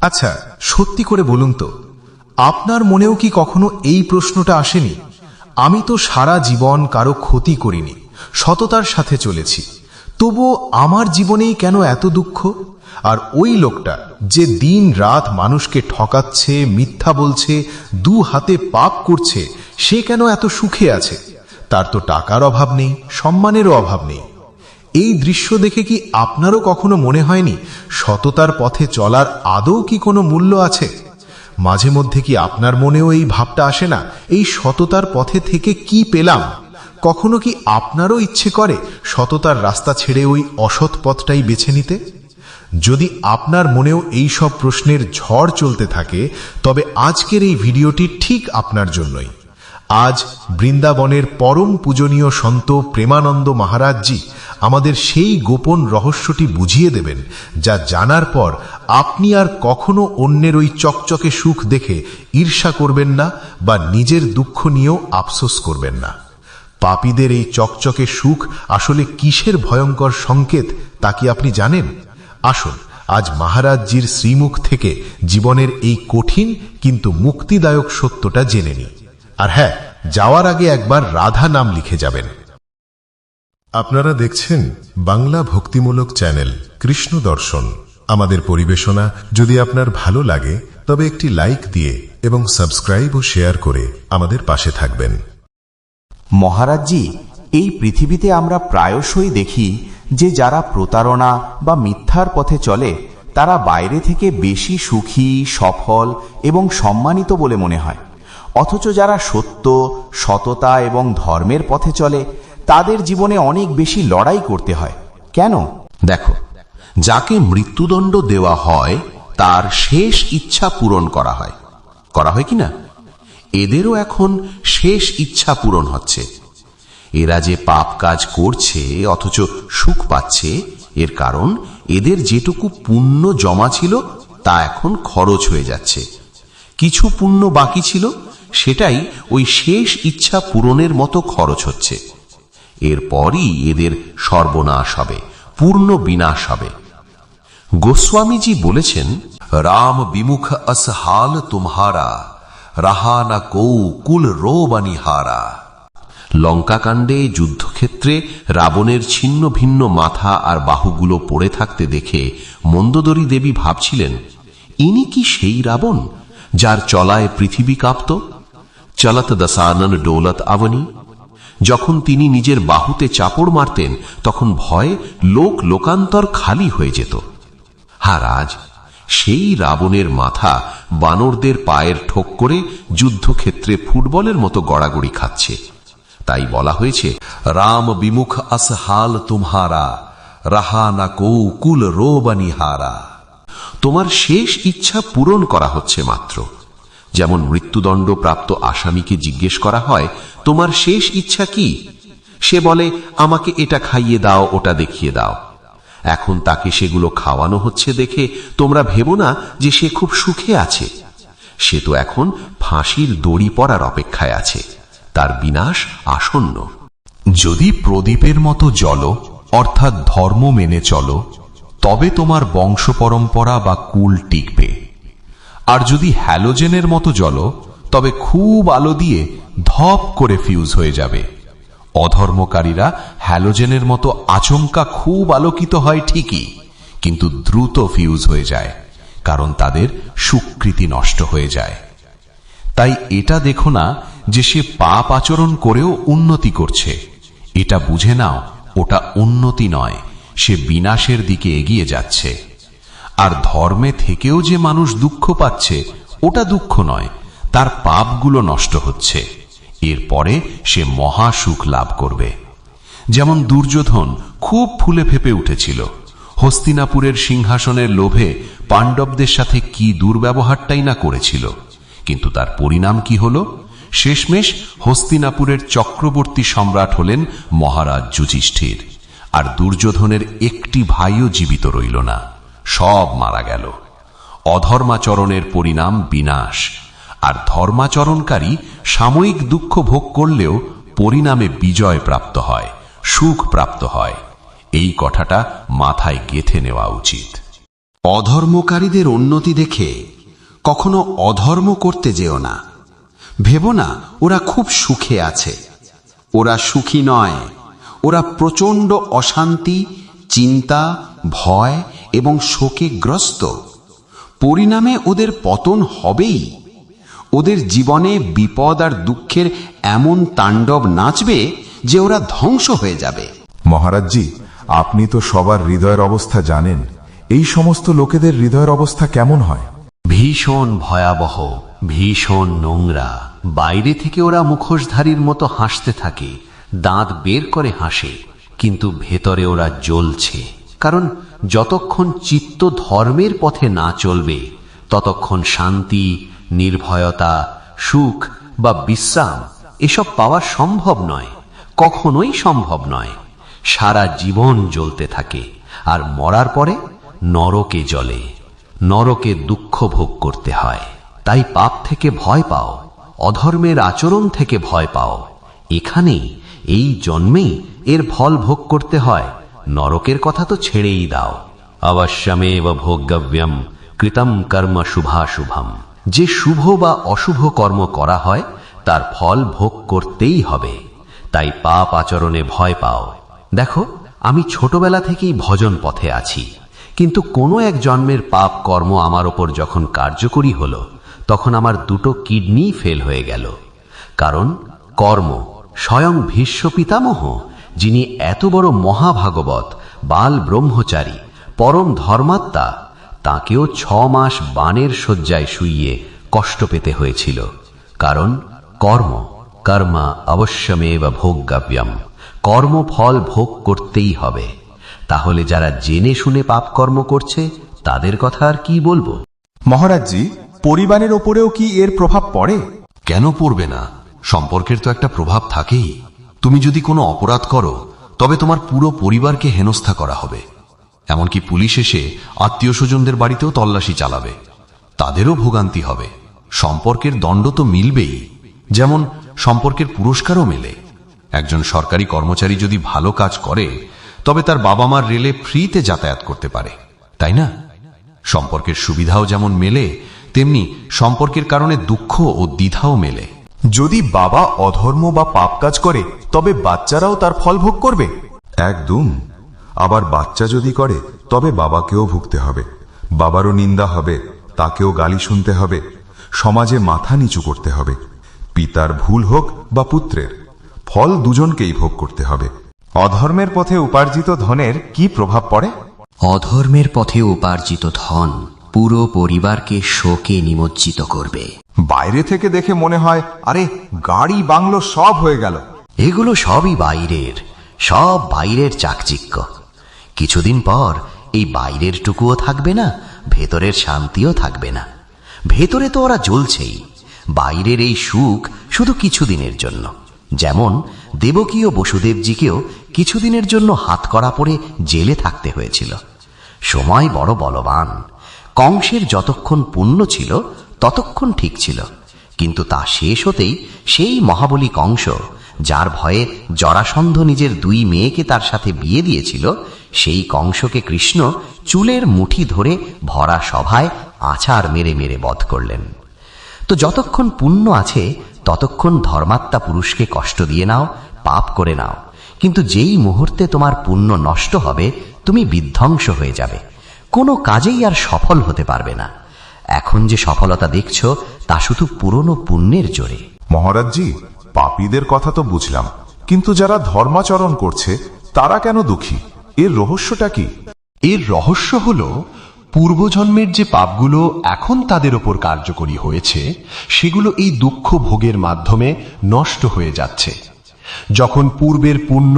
আচ্ছা, সত্যি করে বলুন তো, আপনার মনেও কি কখনো এই প্রশ্নটা আসেনি? আমি তো সারা জীবন কারো ক্ষতি করিনি, সততার সাথে চলেছি, তবুও আমার জীবনেই কেন এত দুঃখ? আর ওই লোকটা যে দিন রাত মানুষকে ঠকাচ্ছে, মিথ্যা বলছে, দু হাতে পাপ করছে, সে কেন এত সুখে আছে? তার তো টাকার অভাব নেই, সম্মানেরও অভাব নেই। এই দৃশ্য দেখে কি আপনারও কখনো মনে হয়নি সততার পথে চলার আদৌ কি কোনো মূল্য আছে? মাঝে মধ্যে কি আপনার মনেও এই ভাবটা আসে না, এই সততার পথে থেকে কি পেলাম? কখনো কি আপনারও ইচ্ছে করে সততার রাস্তা ছেড়ে ওই অসৎ পথটাই বেছে নিতে? যদি আপনার মনেও এই সব প্রশ্নের ঝড় চলতে থাকে, তবে আজকের এই ভিডিওটি ঠিক আপনার জন্যই। আজ বৃন্দাবনের পরম পূজনীয় সন্ত প্রেমানন্দ মহারাজজি আমাদের সেই গোপন রহস্যটি বুঝিয়ে দেবেন, যা জানার পর আপনি আর কখনো অন্যের ওই চকচকে সুখ দেখে ঈর্ষা করবেন না বা নিজের দুঃখ নিয়েও আফসোস করবেন না। পাপীদের এই চকচকে সুখ আসলে কিসের ভয়ঙ্কর সংকেত তা কি আপনি জানেন? আসুন আজ মহারাজজির শ্রীমুখ থেকে জীবনের এই কঠিন কিন্তু মুক্তিদায়ক সত্যটা জেনে নিই। আর হ্যাঁ, যাওয়ার আগে একবার রাধা নাম লিখে যাবেন। আপনারা দেখছেন বাংলা ভক্তিমূলক চ্যানেল কৃষ্ণ দর্শন। আমাদের পরিবেশনা যদি আপনার ভালো লাগে তবে একটি লাইক দিয়ে এবং সাবস্ক্রাইব ও শেয়ার করে আমাদের পাশে থাকবেন। মহারাজজি, এই পৃথিবীতে আমরা প্রায়শই দেখি যে যারা প্রতারণা বা মিথ্যার পথে চলে তারা বাইরে থেকে বেশি সুখী, সফল এবং সম্মানিত বলে মনে হয়। অথচ যারা সত্য, সততা এবং ধর্মের পথে চলে তাদের জীবনে অনেক বেশি লড়াই করতে হয়। কেন? দেখো, যাকে মৃত্যুদণ্ড দেওয়া হয় তার শেষ ইচ্ছা পূরণ করা হয় কি না? এদেরও এখন শেষ ইচ্ছা পূরণ হচ্ছে। এরা যে পাপ কাজ করছে অথচ সুখ পাচ্ছে, এর কারণ এদের যেটুকু পুণ্য জমা ছিল তা এখন খরচ হয়ে যাচ্ছে। কিছু পুণ্য বাকি ছিল, সেটাই ওই শেষ ইচ্ছা পূরণের মতো খরচ হচ্ছে। এরপরই এদের সর্বনাশ হবে, পূর্ণ বিনাশ হবে। গোস্বামীজি বলেছেন, রাম বিমুখ অস হাল তুমহারা, রাহা না কৌ কুল রো বানিহারা। লঙ্কাকাণ্ডে যুদ্ধক্ষেত্রে রাবণের ছিন্ন ভিন্ন মাথা আর বাহুগুলো পড়ে থাকতে দেখে মন্দোদরী দেবী ভাবছিলেন, ইনি কি সেই রাবণ যার চলায় পৃথিবী কাঁপত? চলত দশানন ডোলত আবনি। যখন তিনি নিজের বাহুতে চাপড় মারতেন তখন ভয়ে লোকান্তর খালি হয়ে যেত। হারাজ, সেই রাবণের মাথা বানরদের পায়ের ঠোক করে যুদ্ধক্ষেত্রে ফুটবলের মতো গড়াগড়ি খাচ্ছে। তাই বলা হয়েছে, রাম বিমুখ অস হাল তুমহারা, রাহা না কৌ কুল রো বানিহারা। তোমার শেষ ইচ্ছা পূরণ করা হচ্ছে মাত্র। যেমন মৃত্যুদণ্ড প্রাপ্ত আসামিকে জিজ্ঞেস করা হয়, তোমার শেষ ইচ্ছা কি? সে বলে, আমাকে এটা খাইয়ে দাও, ওটা দেখিয়ে দাও। এখন তাকে সেগুলো খাওয়ানো হচ্ছে দেখে তোমরা ভেবো না যে সে খুব সুখে আছে। সে তো এখন ফাঁসির দড়ি পড়ার অপেক্ষায় আছে, তার বিনাশ আসন্ন। যদি প্রদীপের মতো জ্বলো, অর্থাৎ ধর্ম মেনে চলো, তবে তোমার বংশ পরম্পরা বা কুল টিকবে। আর যদি হ্যালোজেনের মতো জ্বলো, তবে খুব আলো দিয়ে ধপ করে ফিউজ হয়ে যাবে। অধর্মকারীরা হ্যালোজেনের মতো আচমকা খুব আলোকিত হয় ঠিকই, কিন্তু দ্রুত ফিউজ হয়ে যায়, কারণ তাদের সুকৃতি নষ্ট হয়ে যায়। তাই এটা দেখো না যে সে পাপ আচরণ করেও উন্নতি করছে। এটা বুঝে নাও ওটা উন্নতি নয়, সে বিনাশের দিকে এগিয়ে যাচ্ছে। আর ধর্মে থেকেও যে মানুষ দুঃখ পাচ্ছে, ওটা দুঃখ নয়, তার পাপগুলো নষ্ট হচ্ছে। এরপরে সে মহা সুখ লাভ করবে। যেমন দুর্যোধন খুব ফুলে ফেপে উঠেছিল। হস্তিনাপুরের সিংহাসনের লোভে পাণ্ডবদের সাথে কি দুর্ব্যবহারটাই না করেছিল, কিন্তু তার পরিণাম কি হল? শেষমেশ হস্তিনাপুরের চক্রবর্তী সম্রাট হলেন মহারাজ যুধিষ্ঠির। আর দুর্যোধনের একটি ভাইও জীবিত রইল না, সব মারা গেল। অধর্মাচরণের পরিণাম বিনাশ। আর ধর্মাচরণকারী সাময়িক দুঃখ ভোগ করলেও পরিণামে বিজয় প্রাপ্ত হয়, সুখ প্রাপ্ত হয়। এই কথাটা মাথায় গেঁথে নেওয়া উচিত। অধর্মকারীদের উন্নতি দেখে কখনো অধর্ম করতে যেও না। ভেবো না ওরা খুব সুখে আছে। ওরা সুখী নয়, ওরা প্রচণ্ড অশান্তি, চিন্তা, ভয় এবং শোকে গ্রস্ত। পরিণামে ওদের পতন হবেই। ওদের জীবনে বিপদ আর দুঃখের এমন তাণ্ডব নাচবে যে ওরা ধ্বংস হয়ে যাবে। মহারাজজি, আপনি তো সবার হৃদয়ের অবস্থা জানেন। এই সমস্ত লোকেদের হৃদয়ের অবস্থা কেমন হয়? ভীষণ ভয়াবহ, ভীষণ নোংরা। বাইরে থেকে ওরা মুখোশধারীর মতো হাসতে থাকে, দাঁত বের করে হাসে, কিন্তু ভেতরে ওরা জ্বলছে। কারণ যতক্ষণ চিত্ত ধর্মের পথে না চলবে, ততক্ষণ শান্তি, নির্ভয়তা, সুখ বা বিশ্রাম এসব পাওয়া সম্ভব নয়, কখনোই সম্ভব নয়। সারা জীবন জ্বলতে থাকে, আর মরার পরে নরকে জ্বলে। নরকে দুঃখ ভোগ করতে হয়। তাই পাপ থেকে ভয় পাও, অধর্মের আচরণ থেকে ভয় পাও। এখানেই, এই জন্মেই এর ফল ভোগ করতে হয়। নরকের কথা তো ছেড়েই দাও। অবশ্যমেব ভোগব্যম কৃতম কর্ম শুভাশুভম। যে শুভ বা অশুভ কর্ম করা হয় তার ফল ভোগ করতেই হবে। তাই পাপ আচরণে ভয় পাও। দেখো, আমি ছোটবেলা থেকেই ভজন পথে আছি, কিন্তু কোনো এক জন্মের পাপ কর্ম আমার ওপর যখন কার্যকরী হলো, তখন আমার দুটো কিডনি ফেল হয়ে গেল। কারণ কর্ম স্বয়ং ভীষ্ম পিতামহ, যিনি এত বড় মহাভাগবত, বাল ব্রহ্মচারী, পরম ধর্মাত্মা, তাকেও 6 মাস বানের শয্যায় শুইয়ে কষ্ট পেতে হয়েছিল। কারণ কর্মা অবশ্যমেব ভোগব্যম। কর্মফল ভোগ করতেই হবে। তাহলে যারা জেনে শুনে পাপ কর্ম করছে তাদের কথা আর কি বলবো। মহারাজজি, পরিবারের ওপরেও কি এর প্রভাব পড়ে? কেন পড়বে না? সম্পর্কের তো একটা প্রভাব থাকেই। তুমি যদি কোনো অপরাধ করো, তবে তোমার পুরো পরিবারকে হেনস্থা করা হবে। এমনকি পুলিশ এসে আত্মীয় স্বজনদের বাড়িতেও তল্লাশি চালাবে, তাদেরও ভোগান্তি হবে। সম্পর্কের দণ্ড তো মিলবেই, যেমন সম্পর্কের পুরস্কারও মেলে। একজন সরকারি কর্মচারী যদি ভালো কাজ করে, তবে তার বাবা মার রেলে ফ্রিতে যাতায়াত করতে পারে, তাই না? সম্পর্কের সুবিধাও যেমন মেলে, তেমনি সম্পর্কের কারণে দুঃখ ও দ্বিধাও মেলে। যদি বাবা অধর্ম বা পাপ কাজ করে, তবে বাচ্চারাও তার ফল ভোগ করবে। একদম। আবার বাচ্চা যদি করে, তবে বাবাকেও ভুগতে হবে। বাবারও নিন্দা হবে, তাকেও গালি শুনতে হবে, সমাজে মাথা নিচু করতে হবে। পিতার ভুল হোক বা পুত্রের, ফল দুজনকেই ভোগ করতে হবে। অধর্মের পথে উপার্জিত ধনের কি প্রভাব পড়ে? অধর্মের পথে উপার্জিত ধন পুরো পরিবারকে শোকে নিমজ্জিত করবে। বাইরে থেকে দেখে মনে হয়, আরে গাড়ি বাংলো সব হয়ে গেল। এগুলো সবই বাইরের, সব বাইরের চাকচিক্য। কিছুদিন পর এই বাইরের টুকুও থাকবে না, ভেতরের শান্তিও থাকবে না। ভেতরে তো ওরা জ্বলছেই। বাইরের এই সুখ শুধু কিছুদিনের জন্য। যেমন দেবকী ও বসুদেবজিকেও কিছুদিনের জন্য হাতকড়া পরে জেলে থাকতে হয়েছিল। সময় বড় বলবান। কংসের যতক্ষণ পুণ্য ছিল ততক্ষণ ঠিক ছিল, কিন্তু তা শেষ হতেই সেই মহাবলী কংস, যার ভয়ে জরাসন্ধ নিজের 2 মেয়েকে তার সাথে বিয়ে দিয়েছিল, সেই কংসকে কৃষ্ণ চুলের মুঠি ধরে ভরা সভায় আছাড় মেরে মেরে বধ করলেন। তো যতক্ষণ পুণ্য আছে ততক্ষণ ধর্মাত্মা পুরুষকে কষ্ট দিয়ে নাও, পাপ করে নাও। কিন্তু যেই মুহূর্তে তোমার পুণ্য নষ্ট হবে, তুমি বিধ্বংস হয়ে যাবে, কোনো কাজেই আর সফল হতে পারবে না। এখন যে সফলতা দেখছো তা শুধু পুরনো পুণ্যের জোরে। মহারাজজি, পাপীদের কথা তো বুঝলাম, কিন্তু যারা ধর্মাচরণ করছে তারা কেন দুঃখী? এর রহস্যটা কি? এর রহস্য হল, পূর্বজন্মের যে পাপগুলো এখন তাদের ওপর কার্যকরী হয়েছে, সেগুলো এই দুঃখ ভোগের মাধ্যমে নষ্ট হয়ে যাচ্ছে। যখন পূর্বের পুণ্য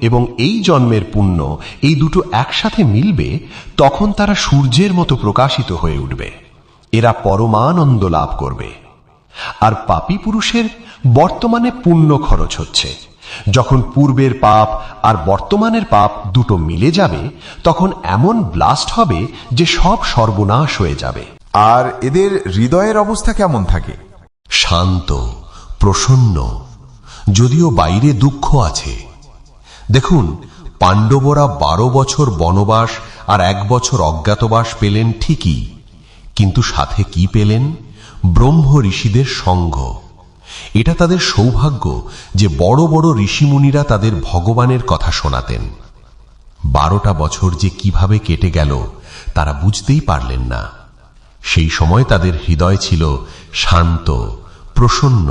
এবং এই জন্মের পুণ্য এই দুটো একসাথে মিলবে, তখন তারা সূর্যের মতো প্রকাশিত হয়ে উঠবে। এরা পরমানন্দ লাভ করবে। আর পাপী পুরুষের বর্তমানে পুণ্য খরচ হচ্ছে। যখন পূর্বের পাপ আর বর্তমানের পাপ দুটো মিলে যাবে, তখন এমন ব্লাস্ট হবে যে সব সর্বনাশ হয়ে যাবে। আর এদের হৃদয়ের অবস্থা কেমন থাকে? শান্ত, প্রসন্ন, যদিও বাইরে দুঃখ আছে। দেখুন, পাণ্ডবরা 12 বছর বনবাস আর 1 বছর অজ্ঞাতবাস পেলেন ঠিকই, কিন্তু সাথে কি পেলেন? ব্রহ্ম ঋষিদের সঙ্গ। এটা তাদের সৌভাগ্য যে বড় বড় ঋষিমুনিরা তাদের ভগবানের কথা শোনাতেন। 12টা বছর যে কিভাবে কেটে গেল তারা বুঝতেই পারলেন না। সেই সময় তাদের হৃদয় ছিল শান্ত, প্রসন্ন,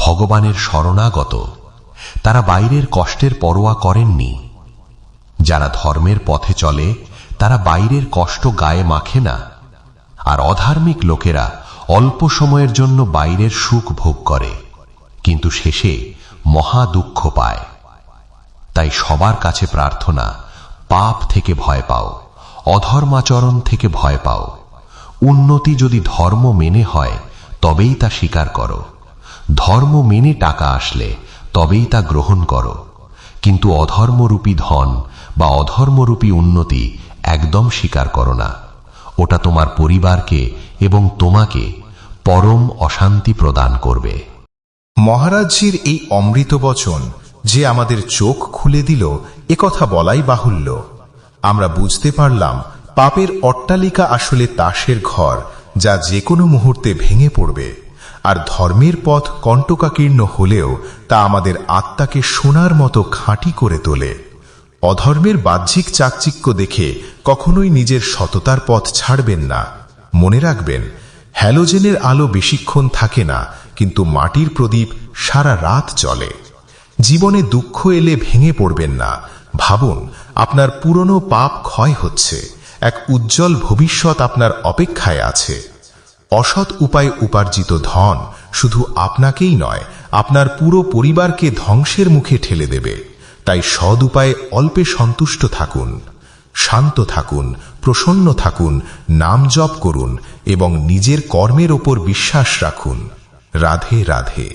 ভগবানের শরণাগত। তারা বাইরের কষ্টের পরোয়া করেননি। যারা ধর্মের পথে চলে তারা বাইরের কষ্ট গায়ে মাখে না, আর অধার্মিক লোকেরা অল্প সময়ের জন্য বাইরের সুখ ভোগ করে, কিন্তু শেষে মহা দুঃখ পায়। তাই সবার কাছে প্রার্থনা, পাপ থেকে ভয় পাও, অধর্মাচরণ থেকে ভয় পাও। উন্নতি যদি ধর্ম মেনে হয় তবেই তা স্বীকার করো। ধর্ম মেনে টাকা আসলে তবেই তা গ্রহণ করো, কিন্তু অধর্মরূপী ধন বা অধর্মরূপী উন্নতি একদম স্বীকার করো না। ওটা তোমার পরিবারকে এবং তোমাকে পরম অশান্তি প্রদান করবে। মহারাজজির এই অমৃত বচন যে আমাদের চোখ খুলে দিল, একথা বলাই বাহুল্য। আমরা বুঝতে পারলাম পাপের অট্টালিকা আসলে তাসের ঘর, যা যে কোনো মুহূর্তে ভেঙে পড়বে। আর ধর্মের পথ কণ্টকাকীর্ণ হলেও তা আমাদের আত্মাকে সোনার মতো খাঁটি করে তোলে। অধর্মের বাহ্যিক চাকচিক্য দেখে কখনোই নিজের সততার পথ ছাড়বেন না। মনে রাখবেন, হ্যালোজেনের আলো বেশিক্ষণ থাকে না, কিন্তু মাটির প্রদীপ সারা রাত চলে। জীবনে দুঃখ এলে ভেঙে পড়বেন না। ভাবুন, আপনার পুরনো পাপ ক্ষয় হচ্ছে, এক উজ্জ্বল ভবিষ্যৎ আপনার অপেক্ষায় আছে। অসৎ উপায়ে উপার্জিত ধন শুধু আপনাকেই নয়, আপনার পুরো পরিবারকে ধ্বংসের মুখে ঠেলে দেবে। তাই সৎ উপায়ে অল্পে সন্তুষ্ট থাকুন, শান্ত থাকুন, প্রসন্ন থাকুন, নাম জপ করুন এবং নিজের কর্মের ওপর বিশ্বাস রাখুন। রাধে রাধে।